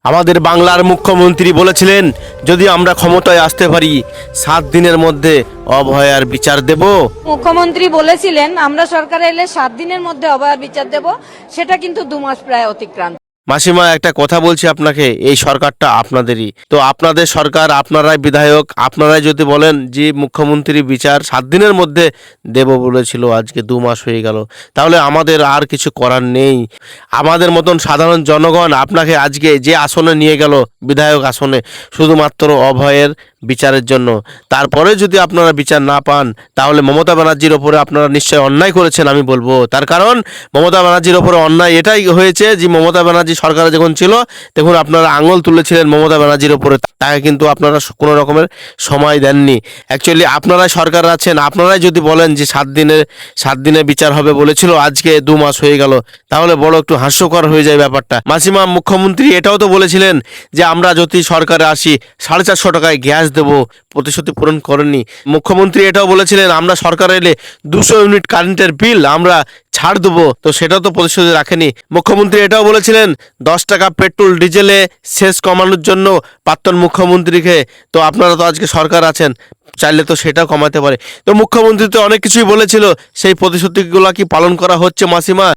আমাদের বাংলার মুখ্যমন্ত্রী বলেছিলেন যদি আমরা ক্ষমতায় আসতে পারি 7 দিনের মধ্যে অভয়ার বিচার দেব। মুখ্যমন্ত্রী বলেছিলেন আমরা সরকারে এলে 7 দিনের মধ্যে অভয়ার বিচার দেব, সেটা কিন্তু 2 মাস প্রায় অতিক্রান্ত। মাসিমা একটা কথা বলছি আপনাকে, এই সরকারটা আপনাদেরই তো, আপনাদের সরকার, আপনারাই বিধায়ক, আপনারাই যদি বলেন যে মুখ্যমন্ত্রী বিচার 7 দিনের মধ্যে দেব বলেছিল, আজকে 2 মাস হয়ে গেল, তাহলে আমাদের আর কিছু করার নেই। আমাদের মতন সাধারণ জনগণ আপনাকে আজকে যে আসনে নিয়ে গেল, বিধায়ক আসনে, শুধুমাত্র অভয়ের বিচারের জন্য। তারপরে যদি আপনারা বিচার না পান, তাহলে মমতা ব্যানার্জির ওপরে আপনারা নিশ্চয় অন্যায় করেছেন আমি বলবো। তার কারণ মমতা ব্যানার্জির ওপরে অন্যায় এটাই হয়েছে যে মমতা ব্যানার্জি সরকারে যখন ছিল তখন আপনারা আঙুল তুলেছিলেন মমতা ব্যানার্জির ওপরে, তাকে কিন্তু আপনারা কোনো রকমের সময় দেননি। অ্যাকচুয়ালি আপনারাই সরকার আছেন, আপনারাই যদি বলেন যে 7 দিনে বিচার হবে বলেছিল, আজকে 2 মাস হয়ে গেল, তাহলে বড় একটু হাস্যকর হয়ে যায় ব্যাপারটা। মাসিমা, মুখ্যমন্ত্রী এটাও তো বলেছিলেন যে আমরা যদি সরকারে আসি 450 টাকায় গ্যাস দেবো, প্রতিশ্রুতি পূরণ করেননি। মুখ্যমন্ত্রী এটাও বলেছিলেন আমরা সরকারে এলে 200 ইউনিট কারেন্টের বিল আমরা ছাড় দেবো, তো সেটাও তো প্রতিশ্রুতি রাখেনি। মুখ্যমন্ত্রী এটাও বলেছিলেন 10 টাকা পেট্রোল ডিজেলে সেচ কমানোর জন্য প্রাক্তন মুখ্যমন্ত্রীকে, তো আপনারা তো আজকে সরকার আছেন, চাইলে তো সেটাও কমাতে পারে। তো মুখ্যমন্ত্রী তো অনেক কিছুই বলেছিল, সেই প্রতিশ্রুতিগুলো কি পালন করা হচ্ছে মাসিমা?